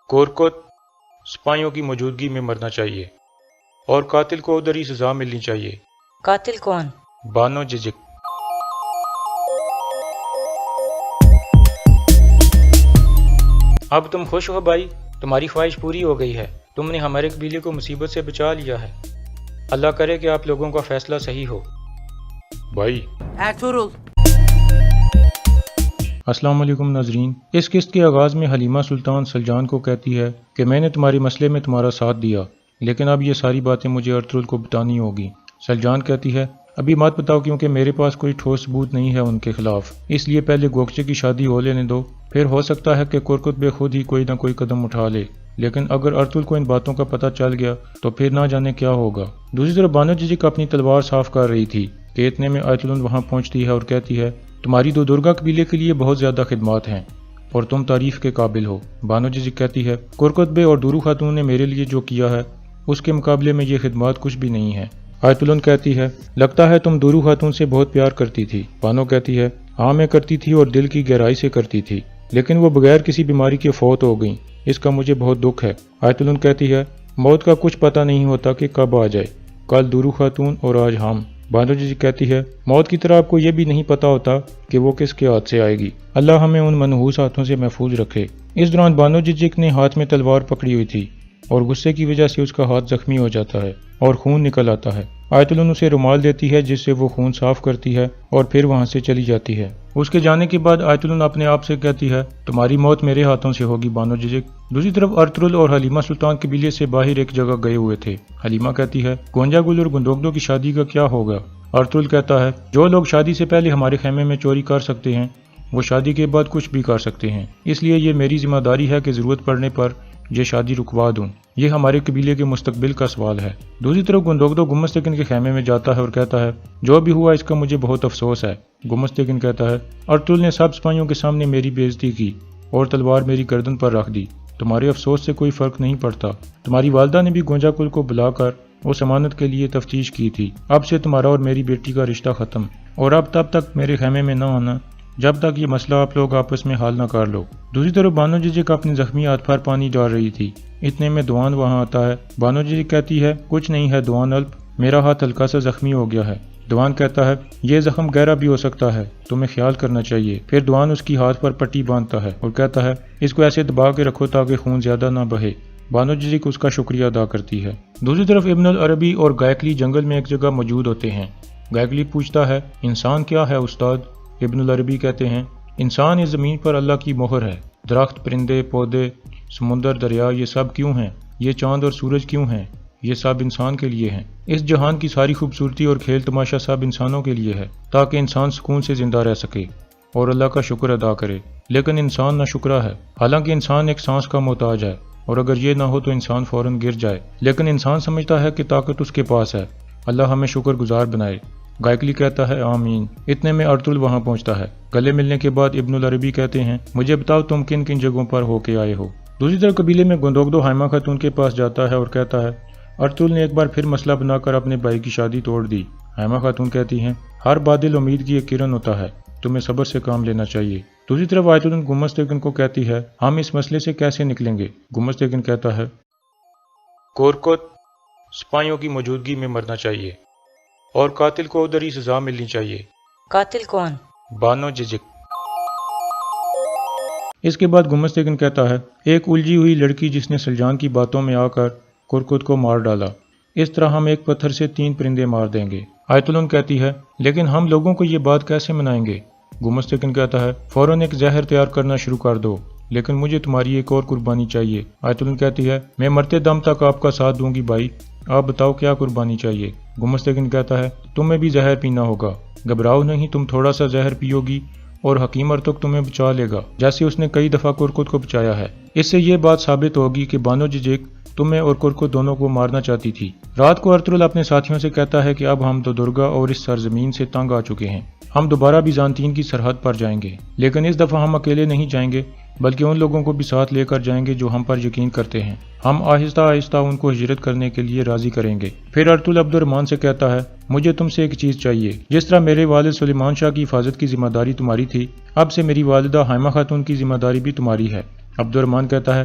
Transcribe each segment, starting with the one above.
کورکت سپاہیوں کی موجودگی میں مرنا چاہیے اور قاتل کو ادھری سزا ملنی چاہیے۔ قاتل کون؟ بانو ججک۔ اب تم خوش ہو بھائی، تمہاری خواہش پوری ہو گئی ہے، تم نے ہمارے قبیلے کو مصیبت سے بچا لیا ہے۔ اللہ کرے کہ آپ لوگوں کا فیصلہ صحیح ہو۔ بھائی ایرطغرل۔ السلام علیکم ناظرین، اس قسط کے آغاز میں حلیمہ سلطان سلجان کو کہتی ہے کہ میں نے تمہارے مسئلے میں تمہارا ساتھ دیا، لیکن اب یہ ساری باتیں مجھے ارطغرل کو بتانی ہوگی۔ سلجان کہتی ہے ابھی مت بتاؤ کیونکہ میرے پاس کوئی ٹھوس ثبوت نہیں ہے ان کے خلاف، اس لیے پہلے گوکچے کی شادی ہو لینے دو، پھر ہو سکتا ہے کہ کورکت بے خود ہی کوئی نہ کوئی قدم اٹھا لے، لیکن اگر ارطغرل کو ان باتوں کا پتہ چل گیا تو پھر نہ جانے کیا ہوگا۔ دوسری طرف بانو ججک اپنی تلوار صاف کر رہی تھی کہ اتنے میں آیت وہاں پہنچتی ہے اور کہتی ہے تمہاری دو درگا قبیلے کے لیے بہت زیادہ خدمات ہیں اور تم تعریف کے قابل ہو۔ بانو ججک کہتی ہے کورکت بے اور دورو خاتون نے میرے لیے جو کیا ہے اس کے مقابلے میں یہ خدمات کچھ بھی نہیں ہیں۔ آیت کہتی ہے لگتا ہے تم دورو خاتون سے بہت پیار کرتی تھی۔ بانو کہتی ہے ہاں میں کرتی تھی اور دل کی گہرائی سے کرتی تھی، لیکن وہ بغیر کسی بیماری کے فوت ہو گئیں، اس کا مجھے بہت دکھ ہے۔ آیت کہتی ہے موت کا کچھ پتہ نہیں ہوتا کہ کب آ جائے، کل دورو خاتون اور آج ہم۔ بانو ججک کہتی ہے موت کی طرح آپ کو یہ بھی نہیں پتا ہوتا کہ وہ کس کے ہاتھ سے آئے گی، اللہ ہمیں ان منحوس ہاتھوں سے محفوظ رکھے۔ اس دوران بانو ججک نے ہاتھ میں تلوار پکڑی ہوئی تھی اور غصے کی وجہ سے اس کا ہاتھ زخمی ہو جاتا ہے اور خون نکل آتا ہے۔ آیت اسے رومال دیتی ہے جس سے وہ خون صاف کرتی ہے اور پھر وہاں سے چلی جاتی ہے۔ اس کے جانے کے بعد آیت اپنے آپ سے کہتی ہے تمہاری موت میرے ہاتھوں سے ہوگی بانو ججک۔ دوسری طرف ارطغرل اور حلیمہ سلطان قبیلے سے باہر ایک جگہ گئے ہوئے تھے۔ حلیمہ کہتی ہے گونجا گل اور گندوگدو کی شادی کا کیا ہوگا؟ ارطغرل کہتا ہے جو لوگ شادی سے پہلے ہمارے خیمے میں چوری کر سکتے ہیں وہ شادی کے بعد کچھ بھی کر سکتے ہیں، اس لیے یہ میری ذمہ داری ہے کہ ضرورت پڑنے پر یہ شادی رکوا دوں، یہ ہمارے قبیلے کے مستقبل کا سوال ہے۔ دوسری طرف گندوگدو گمستگن کے خیمے میں جاتا ہے اور کہتا ہے جو بھی ہوا اس کا مجھے بہت افسوس ہے۔ گمستگن کہتا ہے ارطغرل نے سب سپاہیوں کے سامنے میری بے عزتی کی اور تلوار میری گردن پر رکھ دی، تمہارے افسوس سے کوئی فرق نہیں پڑتا، تمہاری والدہ نے بھی گونجا کل کو بلا کر اس امانت کے لیے تفتیش کی تھی، اب سے تمہارا اور میری بیٹی کا رشتہ ختم، اور اب تب تک میرے خیمے میں نہ آنا جب تک یہ مسئلہ آپ لوگ آپس میں حل نہ کر لو۔ دوسری طرف بانو ججک اپنی زخمی ہاتھ پر پانی ڈال رہی تھی، اتنے میں دوان وہاں آتا ہے۔ بانو ججک کہتی ہے کچھ نہیں ہے دوان الپ، میرا ہاتھ ہلکا سا زخمی ہو گیا ہے۔ دوان کہتا ہے یہ زخم گہرا بھی ہو سکتا ہے، تمہیں خیال کرنا چاہیے۔ پھر دوان اس کی ہاتھ پر پٹی باندھتا ہے اور کہتا ہے اس کو ایسے دبا کے رکھو تاکہ خون زیادہ نہ بہے۔ بانو ججک اس کا شکریہ ادا کرتی ہے۔ دوسری طرف ابن العربی اور گائکلی جنگل میں ایک جگہ موجود ہوتے ہیں۔ گائکلی پوچھتا ہے انسان کیا ہے استاد؟ ابن العربی کہتے ہیں انسان اس زمین پر اللہ کی مہر ہے، درخت، پرندے، پودے، سمندر، دریا، یہ سب کیوں ہیں؟ یہ چاند اور سورج کیوں ہیں؟ یہ سب انسان کے لیے ہیں۔ اس جہان کی ساری خوبصورتی اور کھیل تماشا سب انسانوں کے لیے ہے تاکہ انسان سکون سے زندہ رہ سکے اور اللہ کا شکر ادا کرے، لیکن انسان ناشکرا ہے، حالانکہ انسان ایک سانس کا محتاج ہے اور اگر یہ نہ ہو تو انسان فوراً گر جائے، لیکن انسان سمجھتا ہے کہ طاقت اس کے پاس ہے، اللہ ہمیں شکر گزار بنائے۔ گائکلی کہتا ہے آمین۔ اتنے میں ارطغرل وہاں پہنچتا ہے۔ گلے ملنے کے بعد ابن العربی کہتے ہیں مجھے بتاؤ تم کن کن جگہوں پر ہو کے آئے ہو؟ دوسری طرف قبیلے میں گندوگدو حائمہ خاتون کے پاس جاتا ہے اور کہتا ہے ارطغرل نے ایک بار پھر مسئلہ بنا کر اپنے بھائی کی شادی توڑ دی۔ حائمہ خاتون کہتی ہیں ہر بادل امید کی ایک کرن ہوتا ہے، تمہیں صبر سے کام لینا چاہیے۔ دوسری طرف آیت گمستگن کو کہتی ہے ہم اس مسئلے سے کیسے نکلیں گے؟ گمستگن کہتا ہے کورکت سپاہیوں کی موجودگی میں مرنا چاہیے اور قاتل کو ادھری سزا ملنی چاہیے۔ قاتل کون؟ بانو ججک۔ اس کے بعد گمستگن کہتا ہے ایک الجھی ہوئی لڑکی جس نے سلجان کی باتوں میں آ کر کورکت کو مار ڈالا، اس طرح ہم ایک پتھر سے 3 پرندے مار دیں گے۔ آیت کہتی ہے لیکن ہم لوگوں کو یہ بات کیسے منائیں گے؟ گمستگن کہتا ہے فوراً ایک زہر تیار کرنا شروع کر دو، لیکن مجھے تمہاری ایک اور قربانی چاہیے۔ آیت کہتی ہے میں مرتے دم تک آپ کا ساتھ دوں گی بھائی، آپ بتاؤ کیا قربانی چاہیے؟ گمستگن کہتا ہے تمہیں بھی زہر پینا ہوگا، گھبراؤ نہیں، تم تھوڑا سا زہر پیو گی اور حکیم ارطغرل تمہیں بچا لے گا جیسے اس نے کئی دفعہ کورکت کو بچایا ہے۔ اس سے یہ بات ثابت ہوگی کہ بانو ججک تمہیں اور کورکت دونوں کو مارنا چاہتی تھی۔ رات کو ارطغرل اپنے ساتھیوں سے کہتا ہے کہ اب ہم تو درگا اور اس سرزمین سے تنگ آ چکے ہیں، ہم دوبارہ بیزانتین کی سرحد پر جائیں گے، لیکن اس دفعہ ہم اکیلے نہیں جائیں گے بلکہ ان لوگوں کو بھی ساتھ لے کر جائیں گے جو ہم پر یقین کرتے ہیں، ہم آہستہ آہستہ ان کو ہجرت کرنے کے لیے راضی کریں گے۔ پھر ارطغرل عبد الرحمن سے کہتا ہے مجھے تم سے ایک چیز چاہیے، جس طرح میرے والد سلیمان شاہ کی حفاظت کی ذمہ داری تمہاری تھی، اب سے میری والدہ حائمہ خاتون کی ذمہ داری بھی تمہاری ہے۔ عبد الرحمن کہتا ہے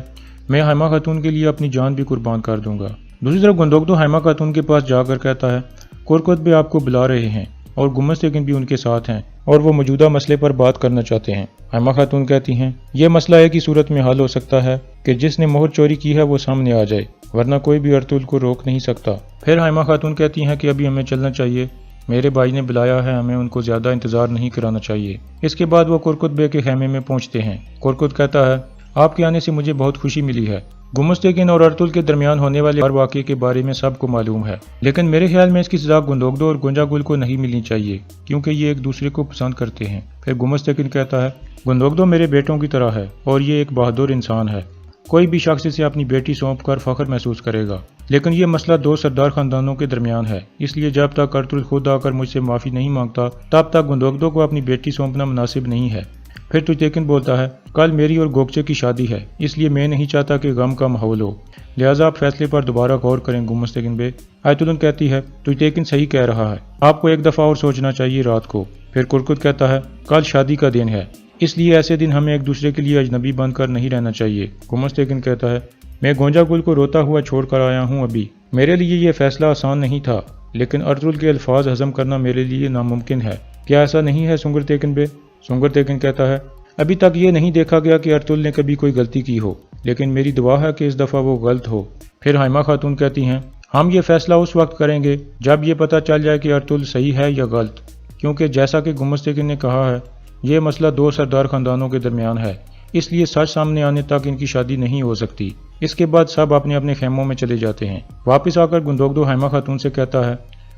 میں ہائمہ خاتون کے لیے اپنی جان بھی قربان کر دوں گا۔ دوسری طرف گندوگدو ہائمہ خاتون کے پاس جا کر کہتا ہے کرکتبے آپ کو بلا رہے ہیں اور گمستگین بھی ان کے ساتھ ہیں اور وہ موجودہ مسئلے پر بات کرنا چاہتے ہیں۔ ہائمہ خاتون کہتی ہیں یہ مسئلہ ایک ہی صورت میں حل ہو سکتا ہے کہ جس نے مہر چوری کی ہے وہ سامنے آ جائے، ورنہ کوئی بھی ارطغرل کو روک نہیں سکتا۔ پھر ہائمہ خاتون کہتی ہیں کہ ابھی ہمیں چلنا چاہیے، میرے بھائی نے بلایا ہے، ہمیں ان کو زیادہ انتظار نہیں کرانا چاہیے۔ اس کے بعد وہ کرکتبے کے خیمے میں پہنچتے ہیں۔ کرکت کہتا ہے آپ کے آنے سے مجھے بہت خوشی ملی ہے۔ گمستگین اور ارطغرل کے درمیان ہونے والے ہر واقعے کے بارے میں سب کو معلوم ہے، لیکن میرے خیال میں اس کی سزا گندوگدو اور گنجا گل کو نہیں ملنی چاہیے کیونکہ یہ ایک دوسرے کو پسند کرتے ہیں۔ پھر گمستگین کہتا ہے گندوگدو میرے بیٹوں کی طرح ہے اور یہ ایک بہادر انسان ہے، کوئی بھی شخص اسے اپنی بیٹی سونپ کر فخر محسوس کرے گا، لیکن یہ مسئلہ دو سردار خاندانوں کے درمیان ہے، اس لیے جب تک ارطغرل خود آ کر مجھ سے معافی نہیں مانگتا تب تک گندوگدو کو اپنی بیٹی سونپنا مناسب نہیں ہے۔ پھر تیوتیکن بولتا ہے کل میری اور گوکچے کی شادی ہے، اس لیے میں نہیں چاہتا کہ غم کا ماحول ہو، لہٰذا آپ فیصلے پر دوبارہ غور کریں گمستگین بے۔ آیت اللہ کہتی ہے تیوتیکن صحیح کہہ رہا ہے، آپ کو ایک دفعہ اور سوچنا چاہیے رات کو۔ پھر کرکت کہتا ہے کل شادی کا دن ہے، اس لیے ایسے دن ہمیں ایک دوسرے کے لیے اجنبی بن کر نہیں رہنا چاہیے۔ گمستگین کہتا ہے میں گونجا گل کو روتا ہوا چھوڑ کر آیا ہوں ابھی، میرے لیے یہ فیصلہ آسان نہیں تھا، لیکن ارطغرل کے الفاظ ہضم کرنا میرے لیے ناممکن ہے، کیا ایسا نہیں ہے سنگر تیکن بے؟ سنگر تیکن کہتا ہے ابھی تک یہ نہیں دیکھا گیا کہ ارطغرل نے کبھی کوئی غلطی کی ہو، لیکن میری دعا ہے کہ اس دفعہ وہ غلط ہو۔ پھر ہائمہ خاتون کہتی ہیں ہم یہ فیصلہ اس وقت کریں گے جب یہ پتہ چل جائے کہ ارطغرل صحیح ہے یا غلط، کیونکہ جیسا کہ گمستگین نے کہا ہے یہ مسئلہ دو سردار خاندانوں کے درمیان ہے، اس لیے سچ سامنے آنے تک ان کی شادی نہیں ہو سکتی۔ اس کے بعد سب اپنے اپنے خیموں میں چلے جاتے ہیں۔ واپس آ کر گندوگدو ہائمہ خاتون سے کہتا ہے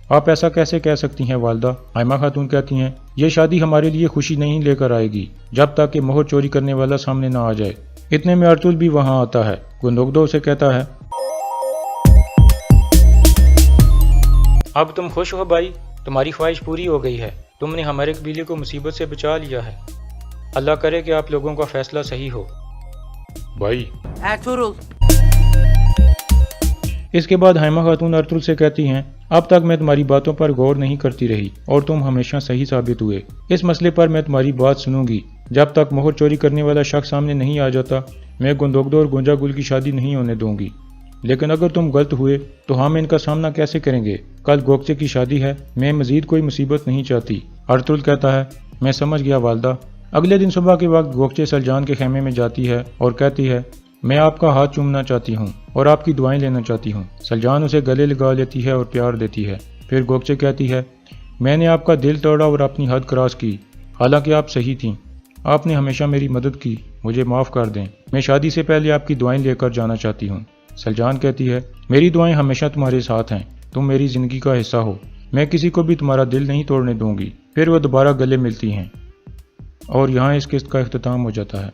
آپ ایسا کیسے کہہ سکتی ہیں والدہ؟ ہائمہ خاتون کہتی ہیں یہ شادی ہمارے لیے خوشی نہیں لے کر آئے گی جب تک کہ مہر چوری کرنے والا سامنے نہ آ جائے۔ اتنے میں ارطغرل بھی وہاں آتا ہے۔ گندوگدو اسے کہتا ہے اب تم خوش ہو بھائی، تمہاری خواہش پوری ہو گئی ہے، تم نے ہمارے قبیلے کو مصیبت سے بچا لیا ہے، اللہ کرے کہ آپ لوگوں کا فیصلہ صحیح ہو۔ بھائی ارطغرل اس کے بعد ہائمہ خاتون ارطغرل سے کہتی ہیں اب تک میں تمہاری باتوں پر غور نہیں کرتی رہی اور تم ہمیشہ صحیح ثابت ہوئے، اس مسئلے پر میں تمہاری بات سنوں گی، جب تک مہر چوری کرنے والا شخص سامنے نہیں آ جاتا میں گندوگدو اور گونجا گل کی شادی نہیں ہونے دوں گی، لیکن اگر تم غلط ہوئے تو ہم ان کا سامنا کیسے کریں گے؟ کل گوکچے کی شادی ہے، میں مزید کوئی مصیبت نہیں چاہتی۔ ارطغرل کہتا ہے میں سمجھ گیا والدہ۔ اگلے دن صبح کے وقت گوکچے سلجان کے خیمے میں جاتی ہے اور کہتی ہے میں آپ کا ہاتھ چومنا چاہتی ہوں اور آپ کی دعائیں لینا چاہتی ہوں۔ سلجان اسے گلے لگا لیتی ہے اور پیار دیتی ہے۔ پھر گوکچے کہتی ہے میں نے آپ کا دل توڑا اور اپنی حد کراس کی، حالانکہ آپ صحیح تھیں، آپ نے ہمیشہ میری مدد کی، مجھے معاف کر دیں، میں شادی سے پہلے آپ کی دعائیں لے کر جانا چاہتی ہوں۔ سلجان کہتی ہے میری دعائیں ہمیشہ تمہارے ساتھ ہیں، تم میری زندگی کا حصہ ہو، میں کسی کو بھی تمہارا دل نہیں توڑنے دوں گی۔ پھر وہ دوبارہ گلے ملتی ہیں اور یہاں اس قسط کا اختتام ہو جاتا ہے۔